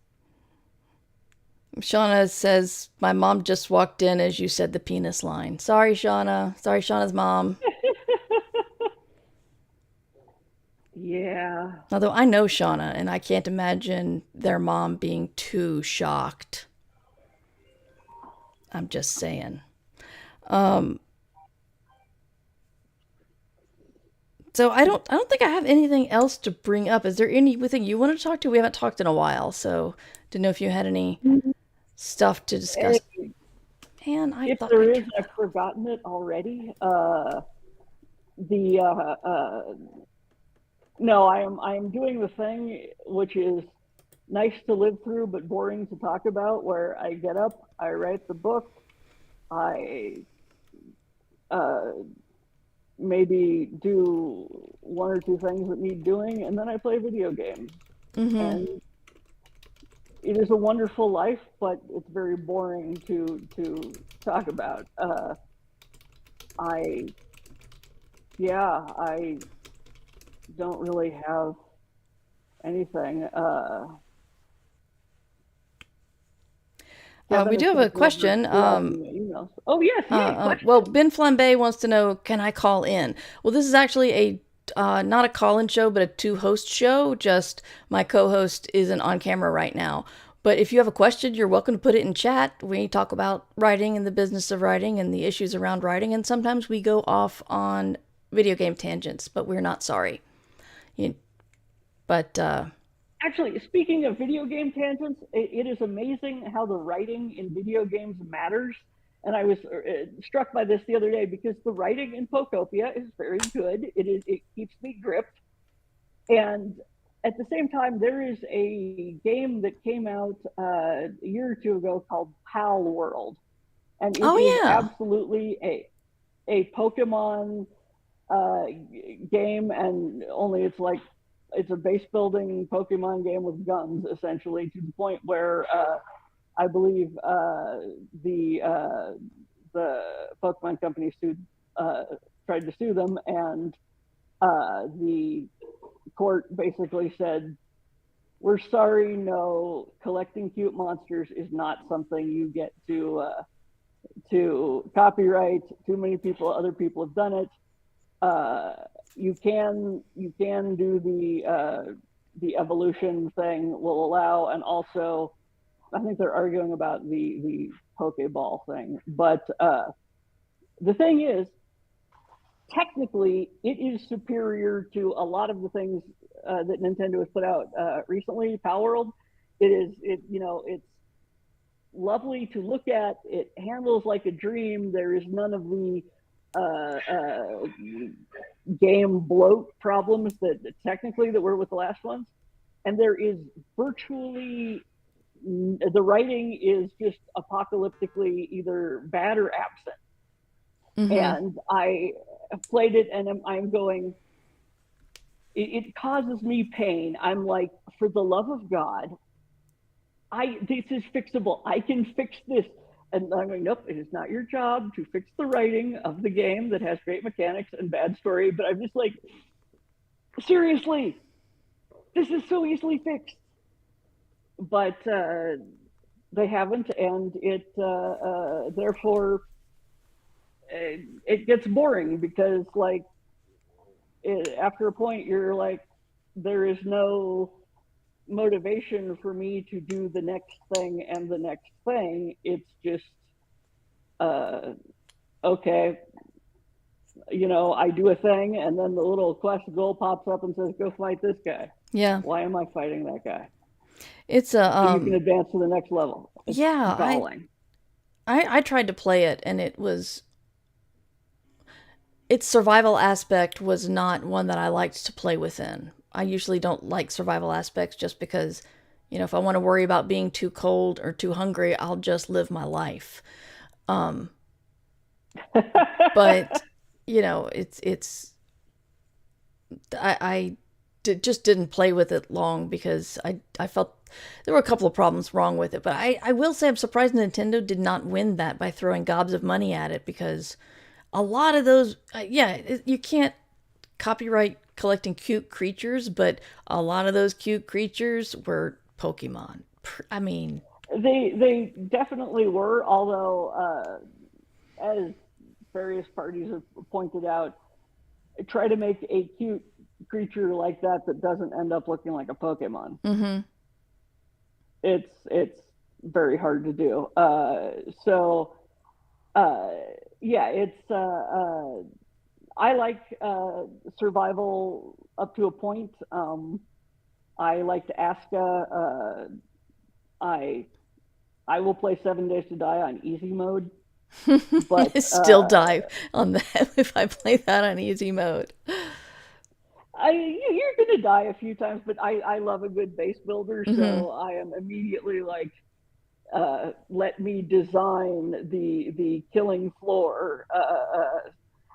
[SPEAKER 1] Shauna says, my mom just walked in as you said the penis line. Sorry, Shauna. Sorry, Shauna's mom.
[SPEAKER 2] Yeah.
[SPEAKER 1] Although I know Shauna, and I can't imagine their mom being too shocked. I'm just saying. So I don't think I have anything else to bring up. Is there anything you want to talk to? We haven't talked in a while, so didn't know if you had any stuff to discuss. Man, I
[SPEAKER 2] If
[SPEAKER 1] thought
[SPEAKER 2] there
[SPEAKER 1] I
[SPEAKER 2] is,
[SPEAKER 1] turned.
[SPEAKER 2] I've forgotten it already. The No, I am doing the thing which is nice to live through but boring to talk about. Where I get up, I write the book, I uh, maybe do one or two things that need doing, and then I play video games. And it is a wonderful life, but it's very boring to talk about. I I don't really have anything.
[SPEAKER 1] We
[SPEAKER 2] Kevin
[SPEAKER 1] do
[SPEAKER 2] is
[SPEAKER 1] have a
[SPEAKER 2] taking over
[SPEAKER 1] question.
[SPEAKER 2] rerouting my emails. Oh yes, yay,
[SPEAKER 1] Well,
[SPEAKER 2] question.
[SPEAKER 1] Ben Flambe wants to know, can I call in? Well, this is actually a not a call-in show, but a two-host show. Just my co-host isn't on camera right now. But if you have a question, you're welcome to put it in chat. We talk about writing and the business of writing and the issues around writing, and sometimes we go off on video game tangents, but we're not sorry. You, but
[SPEAKER 2] Actually, speaking of video game tangents, it is amazing how the writing in video games matters. And I was struck by this the other day because the writing in Pokopia is very good. It keeps me gripped. And at the same time, there is a game that came out a year or two ago called Pal World, and it
[SPEAKER 1] oh
[SPEAKER 2] is
[SPEAKER 1] yeah,
[SPEAKER 2] absolutely a Pokemon uh, game, and only it's a base building Pokemon game with guns, essentially, to the point where I believe the Pokemon company tried to sue them, and the court basically said, "We're sorry, no, collecting cute monsters is not something you get to copyright. Too many people, other people have done it." you can do the evolution thing will allow, and also I think they're arguing about the Pokeball thing. But the thing is, technically, it is superior to a lot of the things that Nintendo has put out recently. Power World, it's lovely to look at. It handles like a dream. There is none of the game bloat problems that technically that were with the last ones, and there is virtually the writing is just apocalyptically either bad or absent.
[SPEAKER 1] Mm-hmm.
[SPEAKER 2] And I played it, and I'm going. It causes me pain. I'm like, for the love of God, this is fixable. I can fix this. And I'm going, nope, it is not your job to fix the writing of the game that has great mechanics and bad story. But I'm just like, seriously, this is so easily fixed. But they haven't, and it therefore it gets boring because after a point you're like, there is no motivation for me to do the next thing and the next thing. It's just uh, okay, I do a thing, and then the little quest goal pops up and says, "Go fight this guy."
[SPEAKER 1] Yeah.
[SPEAKER 2] Why am I fighting that guy?
[SPEAKER 1] It's a
[SPEAKER 2] So you can advance to the next level. It's
[SPEAKER 1] yeah,
[SPEAKER 2] galling.
[SPEAKER 1] I tried to play it, and its survival aspect was not one that I liked to play within. I usually don't like survival aspects just because, if I want to worry about being too cold or too hungry, I'll just live my life. Um, but it's just didn't play with it long because I felt there were a couple of problems wrong with it. But I will say I'm surprised Nintendo did not win that by throwing gobs of money at it, because a lot of those, you can't copyright collecting cute creatures, but a lot of those cute creatures were Pokemon. I mean,
[SPEAKER 2] They definitely were, although as various parties have pointed out, try to make a cute creature like that doesn't end up looking like a Pokemon.
[SPEAKER 1] mm-hmm.
[SPEAKER 2] It's very hard to do. So uh, yeah, it's I like survival up to a point. I liked Aska. I I will play 7 Days to Die on easy mode, but
[SPEAKER 1] Still die on that if I play that on easy mode.
[SPEAKER 2] you're gonna die a few times. But I love a good base builder,
[SPEAKER 1] Mm-hmm.
[SPEAKER 2] so I am immediately like, let me design the killing floor.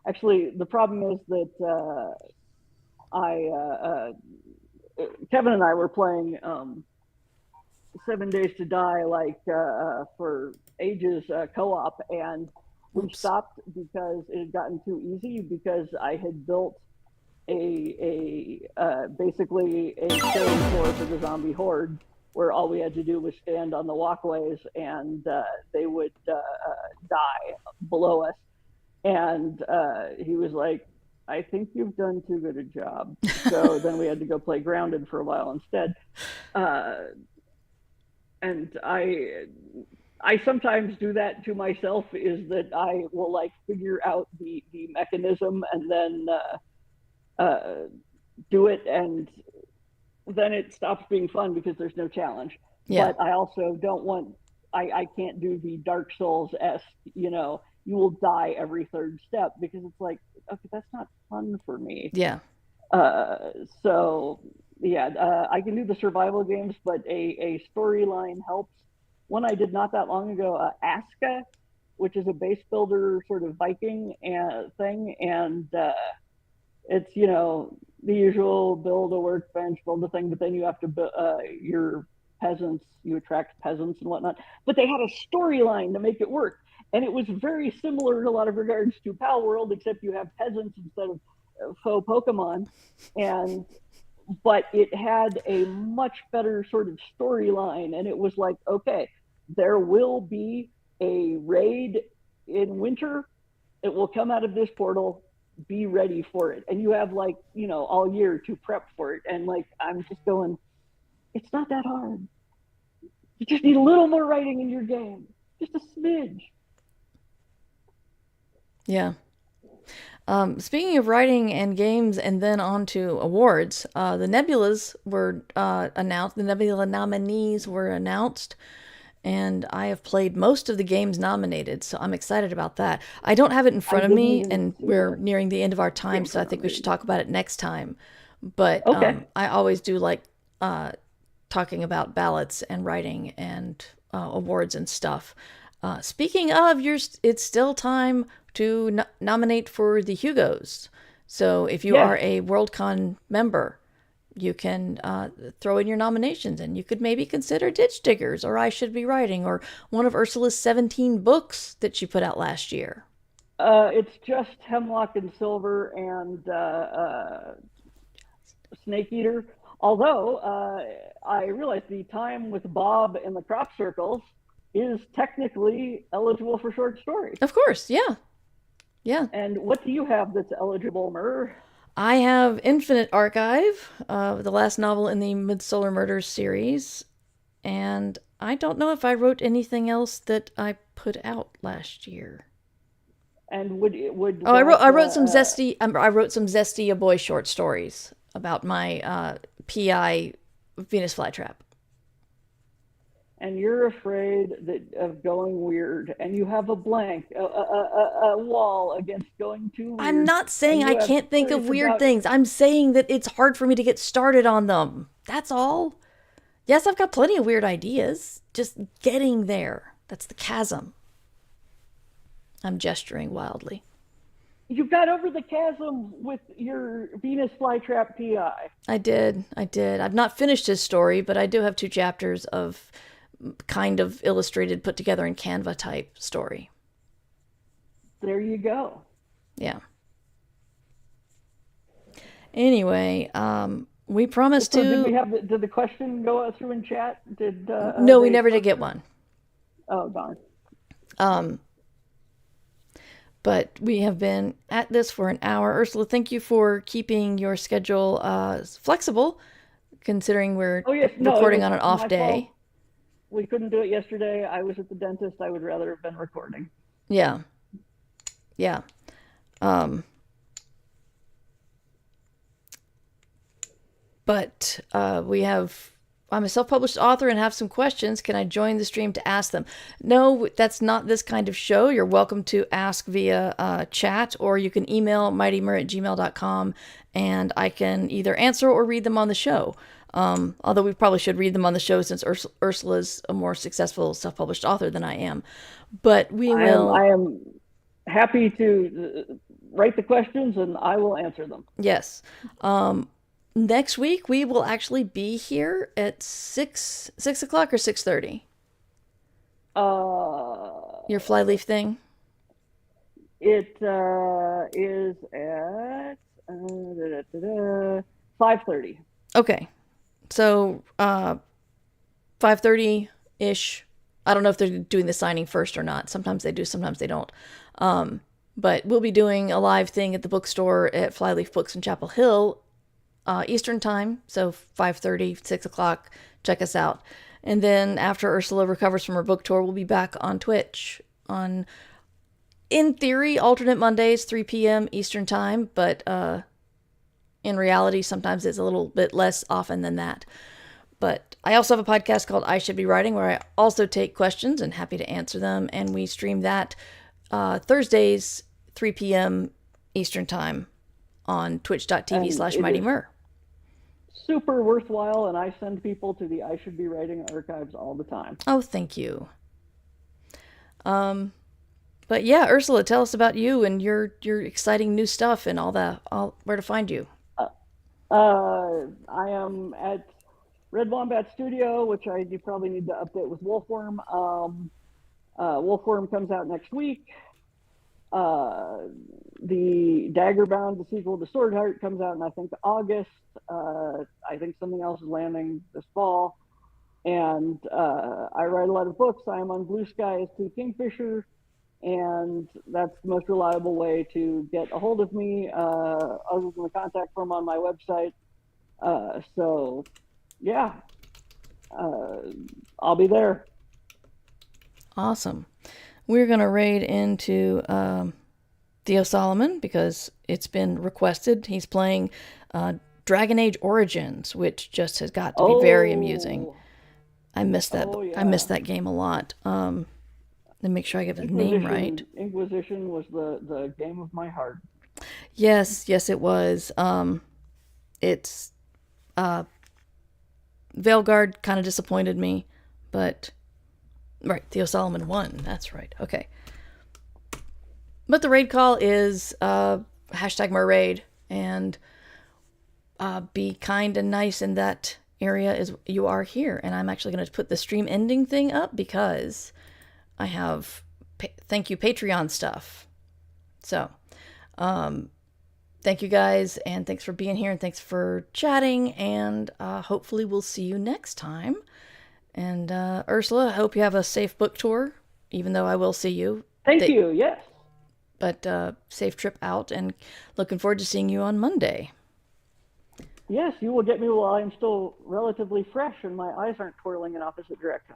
[SPEAKER 2] Actually, the problem is that I Kevin and I were playing 7 Days to Die for ages co-op, and we
[SPEAKER 1] Oops.
[SPEAKER 2] stopped because it had gotten too easy, because I had built a basically a killing floor for the zombie horde, where all we had to do was stand on the walkways, and they would die below us. And he was like, I think you've done too good a job. So then we had to go play Grounded for a while instead. Uh, and I sometimes do that to myself, is that I will like figure out the mechanism, and then do it, and then it stops being fun because there's no challenge.
[SPEAKER 1] Yeah.
[SPEAKER 2] But I also don't want, I can't do the Dark Souls esque, you will die every third step, because it's like, okay, that's not fun for me.
[SPEAKER 1] Yeah.
[SPEAKER 2] Uh, so yeah, I can do the survival games, but a storyline helps. One I did not that long ago, Aska, which is a base builder sort of Viking thing, and it's the usual build a workbench, build a thing, but then you have to your peasants, you attract peasants and whatnot. But they had a storyline to make it work, and it was very similar in a lot of regards to Pal World, except you have peasants instead of faux Pokemon, and but it had a much better sort of storyline, and it was like, okay, there will be a raid in winter. It will come out of this portal. be ready for it. And you have like, all year to prep for it. And like, I'm just going, it's not that hard. You just need a little more writing in your game, just a smidge.
[SPEAKER 1] Yeah. Speaking of writing and games and then on to awards, the Nebulas were announced. The Nebula nominees were announced, and I have played most of the games nominated, so I'm excited about that. I don't have it in
[SPEAKER 2] I
[SPEAKER 1] front of
[SPEAKER 2] didn't
[SPEAKER 1] me,
[SPEAKER 2] even
[SPEAKER 1] and
[SPEAKER 2] see
[SPEAKER 1] we're
[SPEAKER 2] what
[SPEAKER 1] nearing the end of our time,
[SPEAKER 2] games
[SPEAKER 1] so I
[SPEAKER 2] were
[SPEAKER 1] think we should
[SPEAKER 2] nominated.
[SPEAKER 1] talk about it next time. But
[SPEAKER 2] Okay.
[SPEAKER 1] I always do like talking about ballots and writing and awards and stuff. Speaking of, it's still time to nominate for the Hugos. So if you
[SPEAKER 2] Yes.
[SPEAKER 1] are a Worldcon member, you can throw in your nominations, and you could maybe consider Ditch Diggers or I Should Be Writing or one of Ursula's 17 books that she put out last year.
[SPEAKER 2] It's just Hemlock and Silver and Snake Eater. Although I realize the time with Bob in the crop circles is technically eligible for short story.
[SPEAKER 1] Of course, yeah. Yeah.
[SPEAKER 2] And what do you have that's eligible, Mur?
[SPEAKER 1] I have Infinite Archive, the last novel in the Midsolar Murders series, and I don't know if I wrote anything else that I put out last year.
[SPEAKER 2] And would
[SPEAKER 1] Oh,
[SPEAKER 2] that
[SPEAKER 1] I wrote some zesty a boy short stories about my PI Venus flytrap.
[SPEAKER 2] and you're afraid of going weird, and you have a blank, a wall against going too
[SPEAKER 1] I'm
[SPEAKER 2] weird,
[SPEAKER 1] not saying
[SPEAKER 2] and
[SPEAKER 1] I
[SPEAKER 2] you have
[SPEAKER 1] can't think of
[SPEAKER 2] serious
[SPEAKER 1] weird
[SPEAKER 2] about.
[SPEAKER 1] things. I'm saying that it's hard for me to get started on them. That's all. Yes, I've got plenty of weird ideas. Just getting there. That's the chasm. I'm gesturing wildly.
[SPEAKER 2] You got over the chasm with your Venus flytrap PI.
[SPEAKER 1] I did. I did. I've not finished his story, but I do have 2 chapters of kind of illustrated, put together in Canva type story.
[SPEAKER 2] There you go.
[SPEAKER 1] Yeah. Anyway, we promised
[SPEAKER 2] So did we
[SPEAKER 1] to.
[SPEAKER 2] have did the question go through in chat? Did
[SPEAKER 1] No, we
[SPEAKER 2] they
[SPEAKER 1] never did
[SPEAKER 2] post
[SPEAKER 1] get
[SPEAKER 2] it?
[SPEAKER 1] one.
[SPEAKER 2] Oh darn.
[SPEAKER 1] Um, but we have been at this for an hour. Ursula, thank you for keeping your schedule flexible, considering we're
[SPEAKER 2] Oh yes, no, it
[SPEAKER 1] recording
[SPEAKER 2] was
[SPEAKER 1] on an off
[SPEAKER 2] my fault.
[SPEAKER 1] day.
[SPEAKER 2] We couldn't do it yesterday. I was at the dentist. I would rather have been recording.
[SPEAKER 1] Yeah. Yeah. Um, but we have. I'm a self-published author and have some questions. Can I join the stream to ask them? No, that's not this kind of show. You're welcome to ask via chat, or you can email mightymur@gmail.com, and I can either answer or read them on the show. Although we probably should read them on the show since Ursula's a more successful self-published author than I am. But we will.
[SPEAKER 2] I am happy to write the questions, and I will answer them.
[SPEAKER 1] Yes. Next week we will actually be here at 6 o'clock or 6:30. Your flyleaf thing.
[SPEAKER 2] It is at 5:30.
[SPEAKER 1] Okay, so 5:30 ish. I don't know if they're doing the signing first or not. Sometimes they do, sometimes they don't. But we'll be doing a live thing at the bookstore at Flyleaf Books in Chapel Hill. Eastern time, so 5:30, 6 o'clock. Check us out. And then after Ursula recovers from her book tour, we'll be back on Twitch on, in theory, alternate Mondays, 3 p.m. Eastern time, but in reality, sometimes it's a little bit less often than that. But I also have a podcast called I Should Be Writing, where I also take questions and happy to answer them, and we stream that Thursdays, 3 p.m. Eastern time on twitch.tv/mightymur.
[SPEAKER 2] Super worthwhile, and I send people to the I Should Be Writing archives all the time.
[SPEAKER 1] Oh, thank you. But yeah, Ursula, tell us about you and your exciting new stuff and where to find you.
[SPEAKER 2] I am at Red Wombat Studio, which you probably need to update with Wolfworm. Wolfworm comes out next week. The Daggerbound, the sequel to Swordheart, comes out in I think August. I think something else is landing this fall. And I write a lot of books. I am on Blue Sky as T. Kingfisher. and that's the most reliable way to get a hold of me, other than the contact form on my website. So, yeah, uh, I'll be there.
[SPEAKER 1] Awesome. We're going to raid into Theo Solomon because it's been requested. He's playing Dragon Age Origins, which just has got to be very amusing.
[SPEAKER 2] Oh,
[SPEAKER 1] I missed that.
[SPEAKER 2] oh
[SPEAKER 1] I missed
[SPEAKER 2] yeah.
[SPEAKER 1] that game a lot. Let me make sure I get his name right.
[SPEAKER 2] Inquisition was the game of my heart.
[SPEAKER 1] Yes, yes, it was. It's Veilguard kind of disappointed me, but right, Theo Solomon won. That's right. Okay, but the raid call is hashtag #merraid and be kind and nice in that area as you are here. And I'm actually going to put the stream ending thing up because I have thank you Patreon stuff. So, thank you guys, and thanks for being here, and thanks for chatting, and hopefully we'll see you next time. And Ursula, I hope you have a safe book tour, even though I will see you.
[SPEAKER 2] Thank you. Yes.
[SPEAKER 1] But safe trip out, and looking forward to seeing you on Monday.
[SPEAKER 2] Yes, you will get me while I'm still relatively fresh and my eyes aren't twirling in opposite directions.